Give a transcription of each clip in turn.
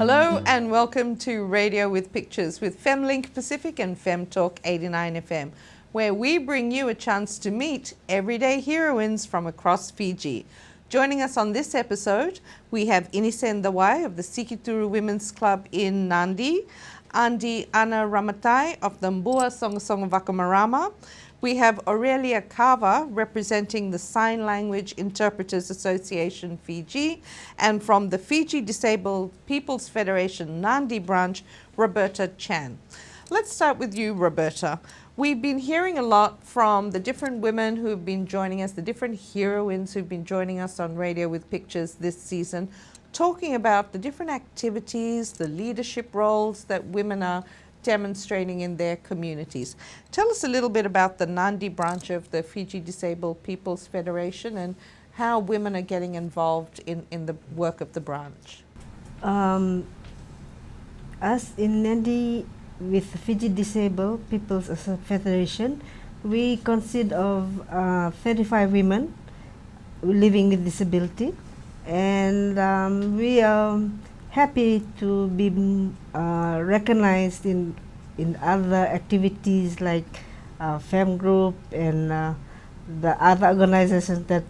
Hello and welcome to Radio with Pictures with femLINKpacific and FemTalk 89 FM, where we bring you a chance to meet everyday heroines from across Fiji. Joining us on this episode, we have Inise and Dawai of the Sikituru Women's Club in Nadi, Andi Ana Ramatai of the Soqosoqo Vakamarama. We have Orelia Kava representing the Sign Language Interpreters Association Fiji, and from the Fiji Disabled People's Federation Nadi branch, Roberta Chan. Let's start with you, Roberta. We've been hearing a lot from the different women who've been joining us, the different heroines who've been joining us on Radio with Pictures this season, talking about the different activities, the leadership roles that women are demonstrating in their communities. Tell us a little bit about the Nadi branch of the Fiji Disabled People's Federation and how women are getting involved in the work of the branch. Us in Nadi with Fiji Disabled People's Federation, we consist of 35 women living with disability, and we are happy to be recognized in other activities like Fem Group and the other organizations that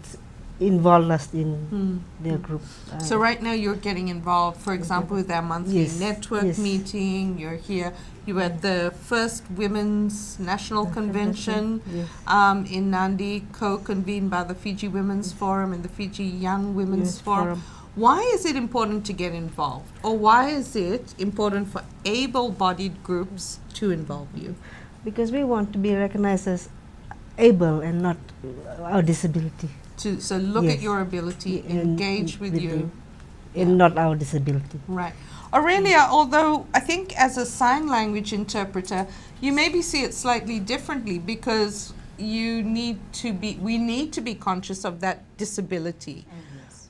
involve us in their group. So right now you're getting involved, for example, with our monthly network meeting. You're here. You were at the first Women's National Convention in Nadi, co-convened by the Fiji Women's Forum and the Fiji Young Women's Forum. Why is it important to get involved, or why is it important for able-bodied groups to involve you? Because we want to be recognized as able and not our disability. So look at your ability, engage with you. And not our disability. Right. Aurelia, although I think as a sign language interpreter, you maybe see it slightly differently because we need to be conscious of that disability.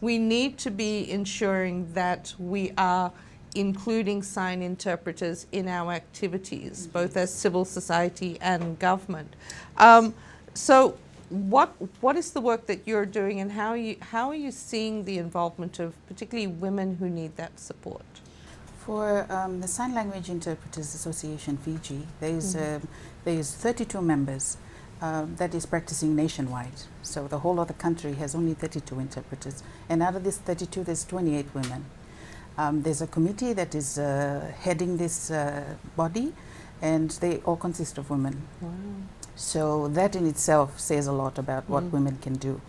We need to be ensuring that we are including sign interpreters in our activities, both as civil society and government. So what is the work that you're doing, and how are you seeing the involvement of particularly women who need that support? For the Sign Language Interpreters Association Fiji, there is 32 members. That is practicing nationwide. So the whole of the country has only 32 interpreters. And out of this 32, there's 28 women. There's a committee that is heading this body, and they all consist of women. Wow. So that in itself says a lot about what women can do.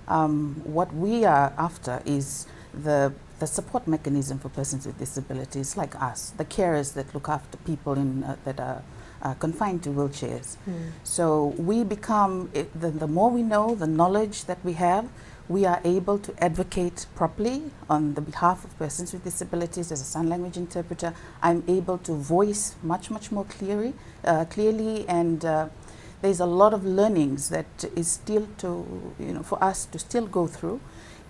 What we are after is the support mechanism for persons with disabilities like us, the carers that look after people that are confined to wheelchairs. So we become, the more we know, the knowledge that we have, we are able to advocate properly on the behalf of persons with disabilities. As a sign language interpreter, I'm able to voice much more clearly, and there's a lot of learnings that is still for us to still go through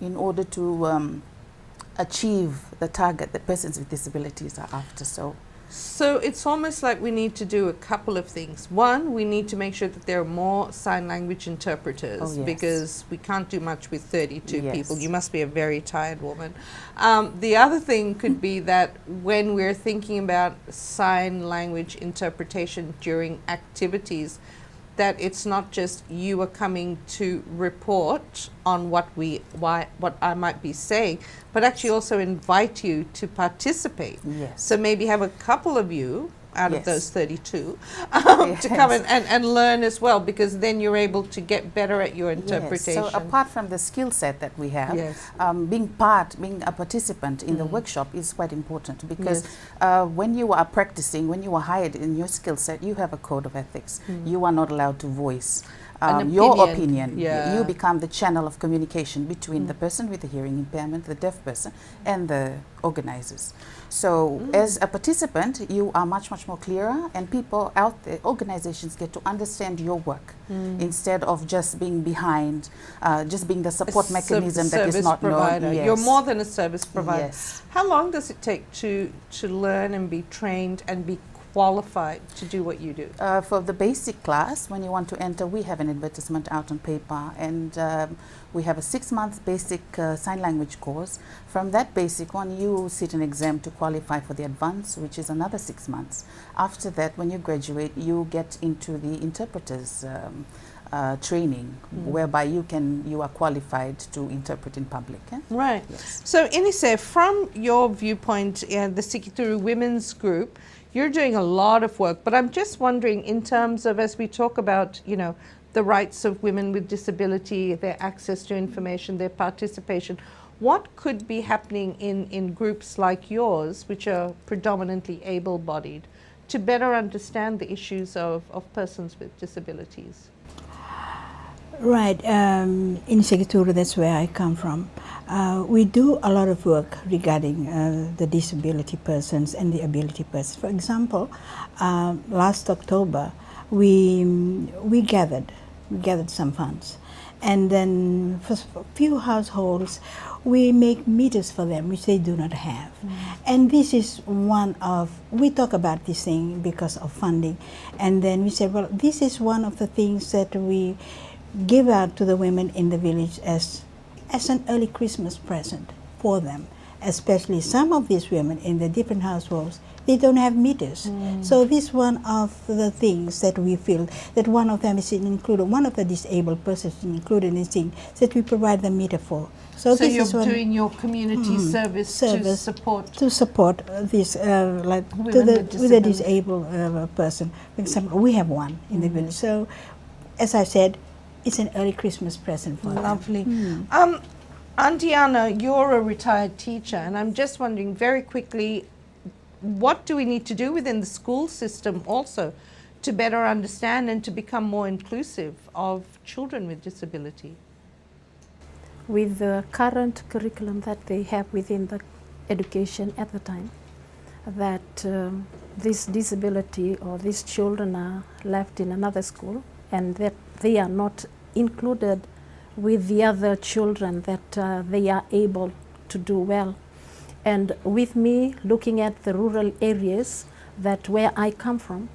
in order to achieve the target that persons with disabilities are after. So it's almost like we need to do a couple of things. One, we need to make sure that there are more sign language interpreters, because we can't do much with 32 people. You must be a very tired woman. The other thing could be that when we're thinking about sign language interpretation during activities, that it's not just you are coming to report on what I might be saying, but actually also invite you to participate. So maybe have a couple of you out of those 32 to come and learn as well, because then you're able to get better at your interpretation. So apart from the skill set that we have, being a participant in the workshop is quite important, because when you are practicing, when you are hired in your skill set, you have a code of ethics. You are not allowed to voice your opinion. You become the channel of communication between the person with the hearing impairment, the deaf person, and the organizers. So as a participant, you are much more clearer, and people out there, organizations, get to understand your work instead of just being behind, just being the support mechanism that is not known. You're more than a service provider. How long does it take to learn and be trained and be qualified to do what you do? For the basic class, when you want to enter, we have an advertisement out on paper, and we have a 6-month basic sign language course. From that basic one, you sit an exam to qualify for the advanced, which is another 6 months. After that, when you graduate, you get into the interpreters training, whereby you are qualified to interpret in public. Right. Yes. So Inise, from your viewpoint, the Sikituru Women's Group, you're doing a lot of work, but I'm just wondering, in terms of, as we talk about, the rights of women with disability, their access to information, their participation, what could be happening in groups like yours, which are predominantly able-bodied, to better understand the issues of persons with disabilities? Right, in Sikituru, that's where I come from. We do a lot of work regarding the disability persons and the ability persons. For example, last October, we gathered some funds, and then for a few households, we make meters for them, which they do not have. And this is one of, we talk about this thing because of funding, and then we said, well, this is one of the things that we give out to the women in the village as an early Christmas present for them, especially some of these women in the different households, they don't have meters. So this one of the things that we feel that one of them is included, one of the disabled persons is included in this thing that we provide the meter for. So this you're is one, doing your community service to support this like women with the disabled person. For example, we have one in the village. So as I said, it's an early Christmas present for them. Lovely. Auntie Anna, you're a retired teacher, and I'm just wondering very quickly, what do we need to do within the school system also to better understand and to become more inclusive of children with disability? With the current curriculum that they have within the education at the time, that this disability or these children are left in another school, and that they are not included with the other children that they are able to do well. And with me looking at the rural areas that where I come from,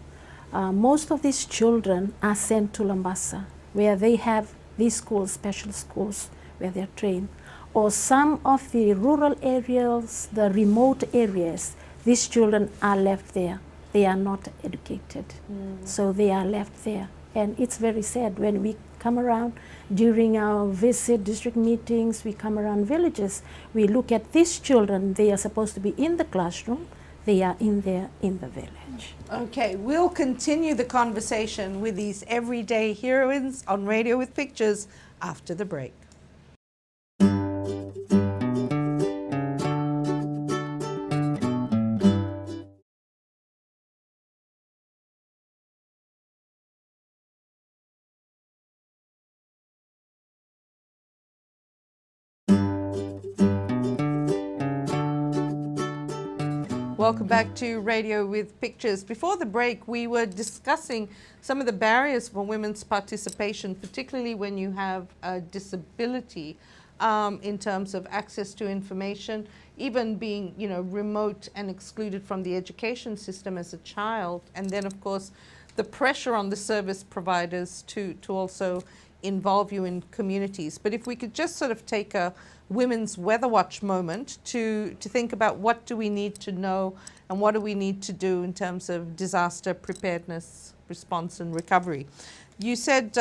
most of these children are sent to Lambasa, where they have these schools, special schools, where they're trained. Or some of the rural areas, the remote areas, these children are left there. They are not educated, so they are left there. And it's very sad when we come around during our visit district meetings, we come around villages, we look at these children, they are supposed to be in the classroom, they are in there in the village. Okay, we'll continue the conversation with these everyday heroines on Radio with Pictures after the break. Welcome back to Radio with Pictures. Before the break, we were discussing some of the barriers for women's participation, particularly when you have a disability, in terms of access to information, even being, remote and excluded from the education system as a child, and then, of course, the pressure on the service providers to also involve you in communities. But if we could just sort of take a Women's Weather Watch moment to think about what do we need to know and what do we need to do in terms of disaster preparedness, response and recovery. You said,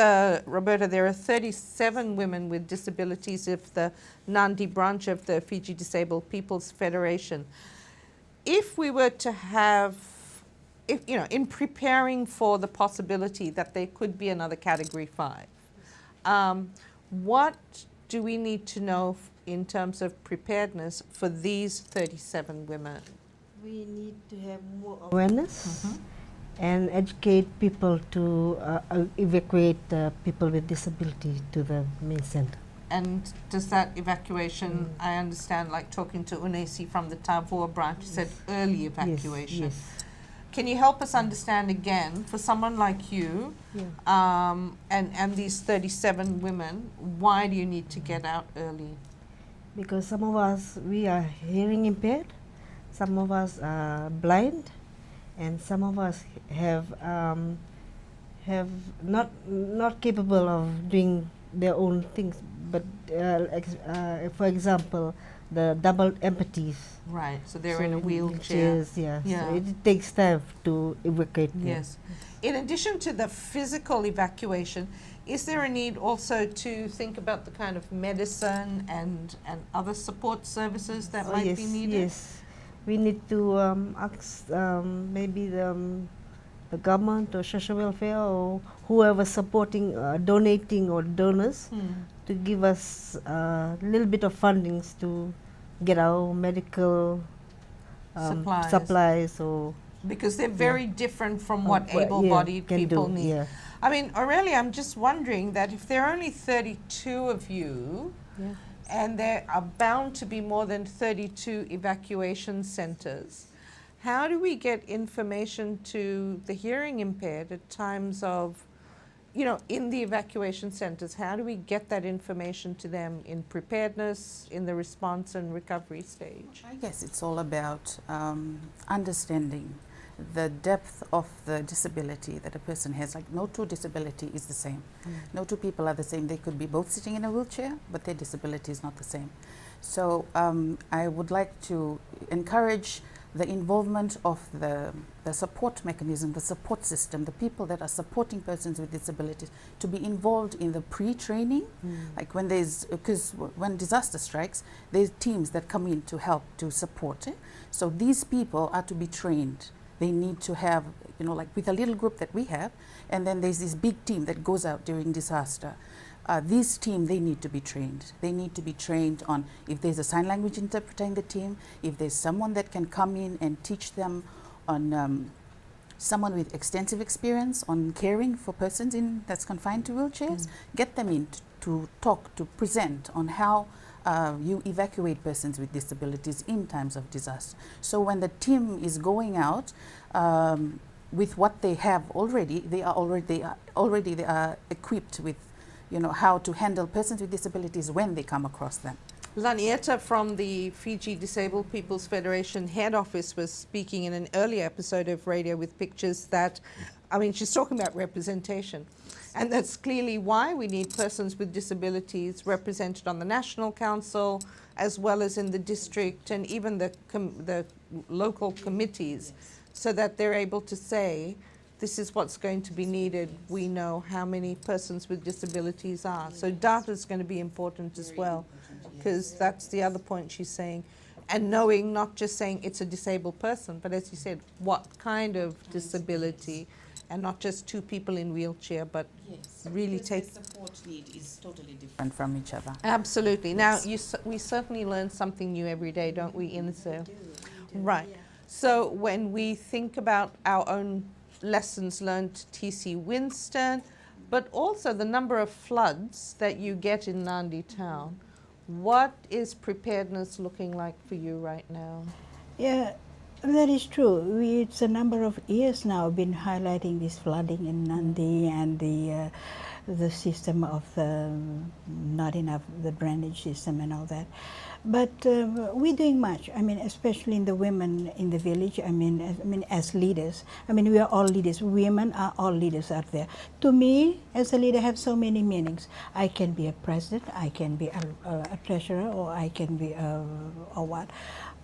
Roberta, there are 37 women with disabilities of the Nadi branch of the Fiji Disabled People's Federation. If we were to have, in preparing for the possibility that there could be another Category 5, what do we need to know in terms of preparedness for these 37 women? We need to have more awareness and educate people to evacuate people with disability to the main center. And does that evacuation, I understand, like talking to Inise from the Tavua branch, said early evacuation. Yes. Can you help us understand again, for someone like you, and these 37 women, why do you need to get out early? Because some of us, we are hearing impaired, some of us are blind, and some of us have not capable of doing their own things. But for example, the double amputees. Right, so they're So in a wheelchair. Yeah. Yeah. So it takes time to evacuate them. Yes. In addition to the physical evacuation, is there a need also to think about the kind of medicine and other support services that might yes, be needed? Yes, we need to ask maybe the government or social welfare or whoever supporting, donating or donors to give us a little bit of fundings to get our medical supplies or because they're very different from what what- able-bodied can people do, need. yeah. I mean, Orelia, I'm just wondering that if there are only 32 of you, Yeah. and there are bound to be more than 32 evacuation centers, how do we get information to the hearing impaired at times of, you know, in the evacuation centers? How do we get that information to them in preparedness, in the response and recovery stage? I guess it's all about understanding the depth of the disability that a person has. Like, no two disability is the same. No two people are the same. They could be both sitting in a wheelchair, but their disability is not the same. So I would like to encourage the involvement of the support mechanism, the support system, the people that are supporting persons with disabilities to be involved in the pre-training. Like when there's, because when disaster strikes, there's teams that come in to help, to support. So these people are to be trained. They need to have, you know, like with a little group that we have, and then there's this big team that goes out during disaster. This team, they need to be trained. They need to be trained on if there's a sign language interpreter in the team, if there's someone that can come in and teach them on someone with extensive experience on caring for persons that's confined to wheelchairs, get them in to talk, to present on how you evacuate persons with disabilities in times of disaster. So when the team is going out with what they have already, they are equipped with, you know, how to handle persons with disabilities when they come across them. Lanieta from the Fiji Disabled People's Federation head office was speaking in an earlier episode of Radio with Pictures that, I mean, she's talking about representation. And that's clearly why we need persons with disabilities represented on the National Council, as well as in the district and even the local committees, so that they're able to say, this is what's going to be needed. We know how many persons with disabilities are. So data is going to be important as well, because that's the other point she's saying. And knowing, not just saying it's a disabled person, but as you said, what kind of disability, and not just two people in wheelchair, but really take... The support need is totally different from each other. Absolutely. Now, we certainly learn something new every day, don't we, Inise? Right. So when we think about our own lessons learned to TC Winston, but also the number of floods that you get in Nadi town, what is preparedness looking like for you right now? Yeah, that is true. It's a number of years now been highlighting this flooding in Nadi and the system of not enough, the drainage system and all that. But we're doing much. I mean, especially in the women in the village. I mean, as leaders. I mean, we are all leaders. Women are all leaders out there. To me, as a leader, have so many meanings. I can be a president. I can be a treasurer, or I can be or what.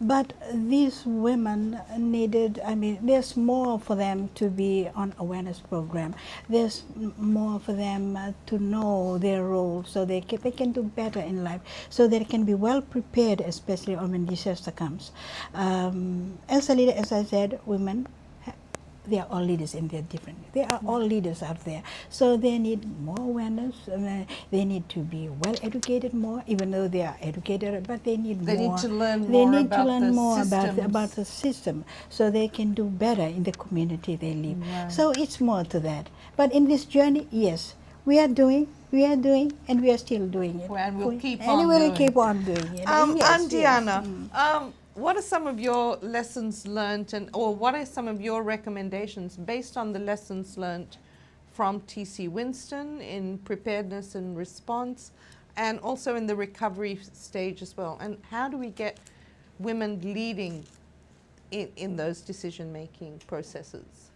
But these women needed, I mean, there's more for them to be on awareness program. There's more for them to know their role so they can do better in life, so they can be well prepared, especially when disaster comes. As a leader, as I said, women, they are all leaders in their different, they are all leaders out there. So they need more awareness, they need to be well educated more, even though they are educated, but they need more. They need to learn They more need about to learn the more systems. about the system, so they can do better in the community they live. Right. So it's more to that. But in this journey, yes, we are doing, and we are still doing it. And we'll keep and on we'll doing keep on doing it. Yes, Andiana, what are some of your lessons learned, or what are some of your recommendations based on the lessons learned from TC Winston in preparedness and response, and also in the recovery stage as well? And how do we get women leading in those decision-making processes?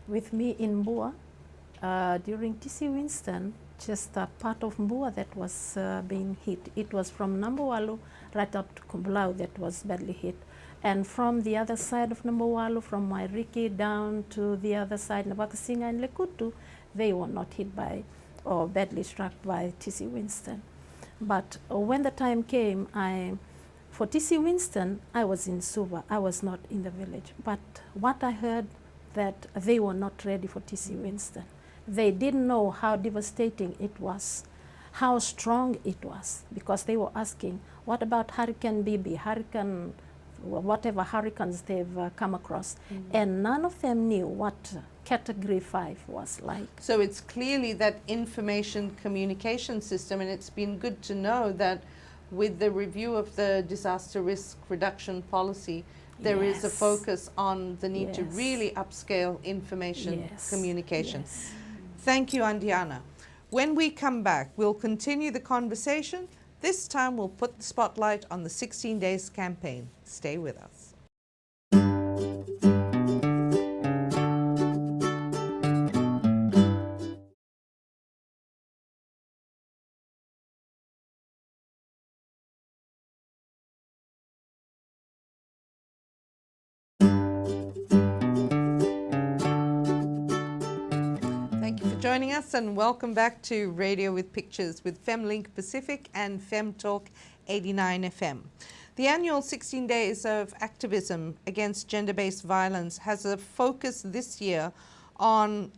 With me in Mbua, during TC Winston, just a part of Mbua that was being hit. It was from Nambuwalu right up to Kumbulau that was badly hit. And from the other side of Nambuwalu, from Wairiki down to the other side, Nabakasinga and Lekutu, they were not hit by or badly struck by TC Winston. But when the time came, for TC Winston, I was in Suva. I was not in the village. But what I heard, that they were not ready for TC Winston. They didn't know how devastating it was, how strong it was, because they were asking, what about Hurricane Bibi, Hurricane, whatever hurricanes they've come across? And none of them knew what Category 5 was like. So it's clearly that information communication system, and it's been good to know that with the review of the disaster risk reduction policy, there is a focus on the need to really upscale information communication. Yes. Thank you, Andiana. When we come back, we'll continue the conversation. This time we'll put the spotlight on the 16 Days campaign. Stay with us. Joining us, and welcome back to Radio with Pictures with femLINKpacific and FemTalk 89 FM. The annual 16 Days of Activism Against Gender-Based Violence has a focus this year on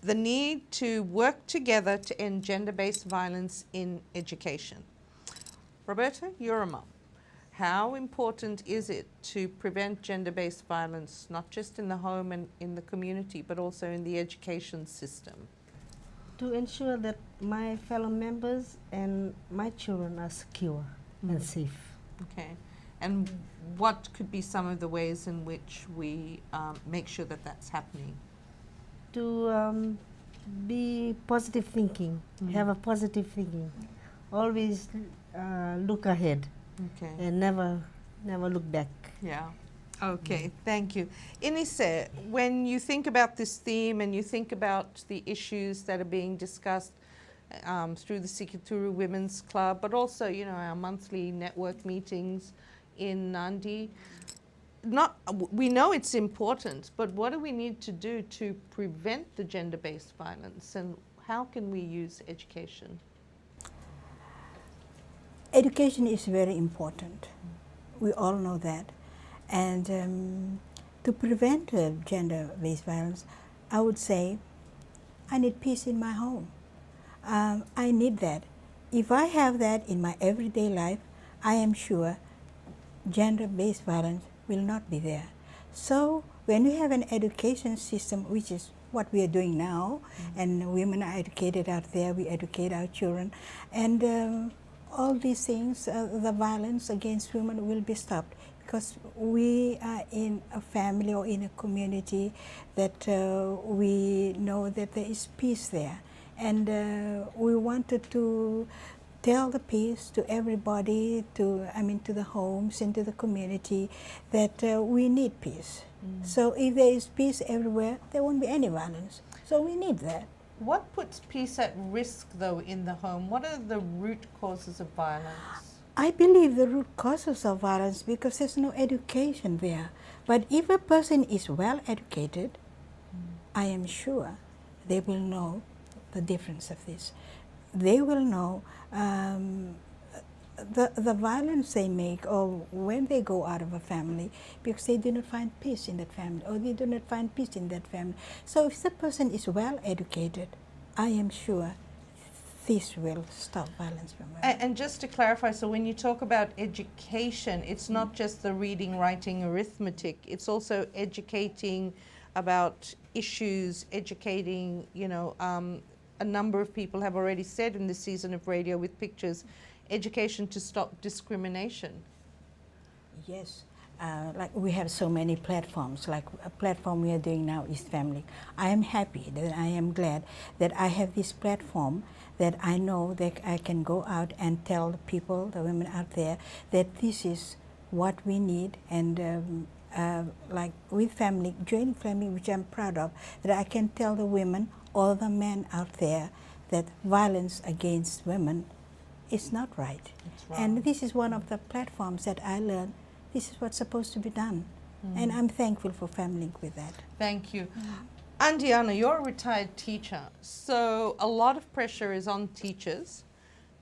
the need to work together to end gender-based violence in education. Roberta, you're a mum. How important is it to prevent gender-based violence, not just in the home and in the community, but also in the education system? To ensure that my fellow members and my children are secure and safe. Okay. And what could be some of the ways in which we make sure that that's happening? To be positive thinking, have a positive thinking. Always look ahead. Okay. And never look back. Yeah. Okay, thank you. Inise, when you think about this theme and you think about the issues that are being discussed through the Sikituru Women's Club, but also, you know, our monthly network meetings in Nadi, we know it's important, but what do we need to do to prevent the gender-based violence, and how can we use education? Education is very important. We all know that. And to prevent gender-based violence, I would say, I need peace in my home. I need that. If I have that in my everyday life, I am sure gender-based violence will not be there. So when we have an education system, which is what we are doing now, and women are educated out there, we educate our children, and all these things, the violence against women will be stopped, because we are in a family or in a community that we know that there is peace there. And we wanted to tell the peace to everybody, to the homes and to the community, that we need peace. So if there is peace everywhere, there won't be any violence. So we need that. What puts peace at risk, though, in the home? What are the root causes of violence? I believe the root causes of violence because there's no education there. But if a person is well educated, I am sure they will know the difference of this. They will know the violence they make, or when they go out of a family, because they do not find peace in that family, or they do not find peace in that family. So if the person is well educated, I am sure this will stop violence from happening. And just to clarify, so when you talk about education, it's not just the reading, writing, arithmetic, it's also educating about issues, educating, a number of people have already said in this season of Radio with Pictures, education to stop discrimination. Yes. Like we have so many platforms, like a platform we are doing now is Family. I am happy, that I am glad that I have this platform, that I know that I can go out and tell the people, the women out there, that this is what we need, and like with family, joint family, which I'm proud of, that I can tell the women, all the men out there, that violence against women is not right. And this is one of the platforms that I learned, this is what's supposed to be done. And I'm thankful for FemLink with that. Thank you. Andiana, you're a retired teacher, so a lot of pressure is on teachers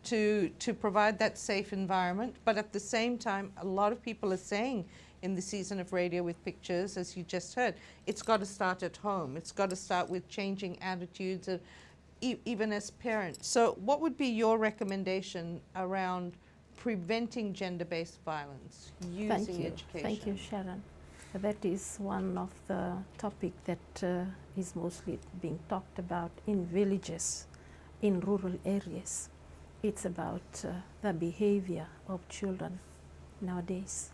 to provide that safe environment, but at the same time, a lot of people are saying in the season of Radio with Pictures, as you just heard, it's got to start at home. It's got to start with changing attitudes, of, even as parents. So what would be your recommendation around preventing gender-based violence using education? Thank you, Sharon. That is one of the topics that is mostly being talked about in villages, in rural areas. It's about the behavior of children nowadays.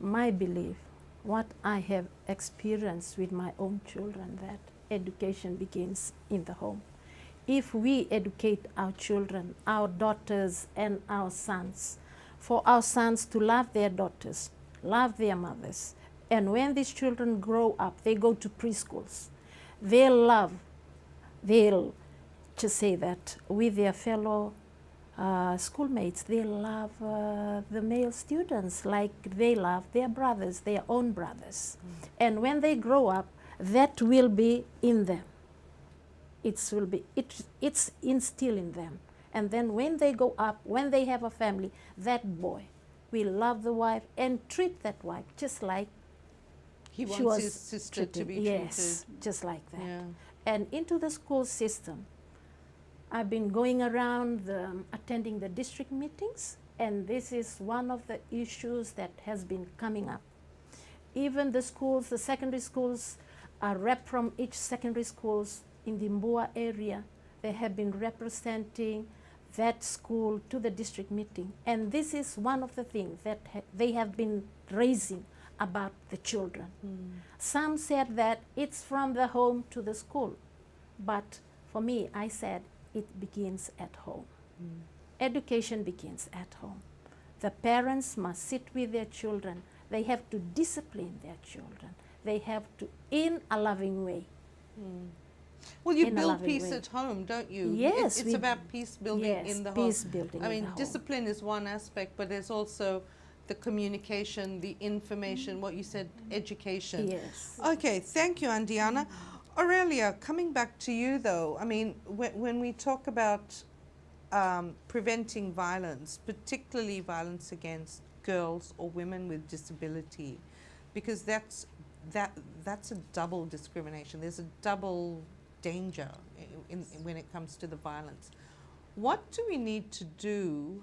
My belief, what I have experienced with my own children, that education begins in the home. If we educate our children, our daughters and our sons, for our sons to love their daughters, love their mothers, and when these children grow up, they go to preschools, they'll just say that with their fellow schoolmates, they love the male students like they love their brothers, their own brothers. And when they grow up, that will be in them. It's instilled in them. And then when they go up, when they have a family, that boy will love the wife and treat that wife just like He she wants was his sister treated. to be Yes, treated. just like that. Yeah. And into the school system, I've been going around attending the district meetings, and this is one of the issues that has been coming up. Even the schools, the secondary schools, a rep from each secondary schools in the Mbua area, they have been representing that school to the district meeting. And this is one of the things that they have been raising about the children. Some said that it's from the home to the school, but for me, I said it begins at home. Education begins at home. The parents must sit with their children. They have to discipline their children. They have to, in a loving way. Well, you In a build loving peace way. at home, don't you? Yes, It's we- about peace building Yes, in the peace home. building I in mean, the home. discipline is one aspect, but there's also the communication, the information, what you said, education. Yes. Okay, thank you, Andiana. Aurelia, coming back to you though, I mean, when we talk about preventing violence, particularly violence against girls or women with disability, because that's a double discrimination. There's a double danger when it comes to the violence. What do we need to do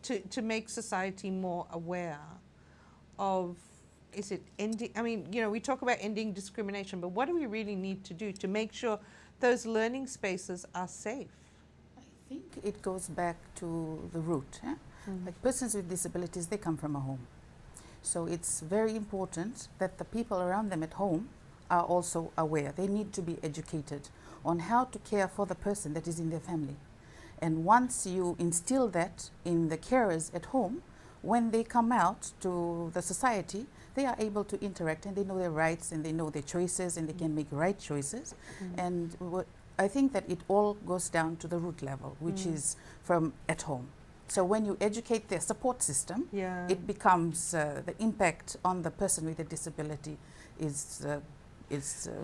to make society more aware of, is it ending, I mean, you know, we talk about ending discrimination, but what do we really need to do to make sure those learning spaces are safe? I think it goes back to the root. Like persons with disabilities, they come from a home. So it's very important that the people around them at home are also aware. They need to be educated on how to care for the person that is in their family. And once you instill that in the carers at home, when they come out to the society, they are able to interact and they know their rights and they know their choices and they can make right choices. And I think that it all goes down to the root level, which is from at home. So when you educate their support system, it becomes the impact on the person with a disability is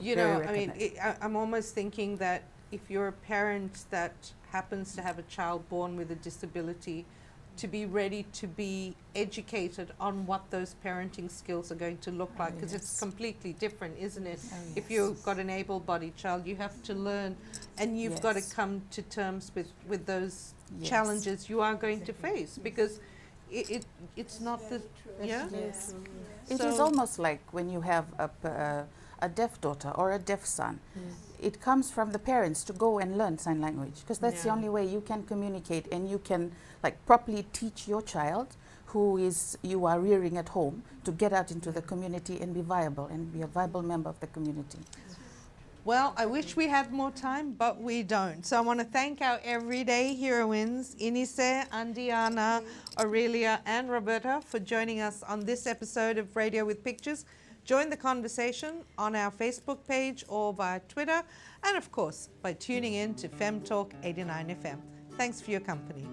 you know, I mean, I'm almost thinking that if you're a parent that happens to have a child born with a disability, to be ready to be educated on what those parenting skills are going to look like, because it's completely different, isn't it? If you've got an able-bodied child, you have to learn, and you've got to come to terms with those challenges you are going to face, because it's not the It is almost like when you have a deaf daughter or a deaf son. It comes from the parents to go and learn sign language, because that's the only way you can communicate and you can like properly teach your child who you are rearing at home to get out into the community and be viable and be a viable member of the community. Well, I wish we had more time, but we don't. So I want to thank our everyday heroines, Inise, Andiana, Orelia, and Roberta, for joining us on this episode of Radio with Pictures. Join the conversation on our Facebook page or via Twitter, and of course, by tuning in to Fem Talk 89 FM. Thanks for your company.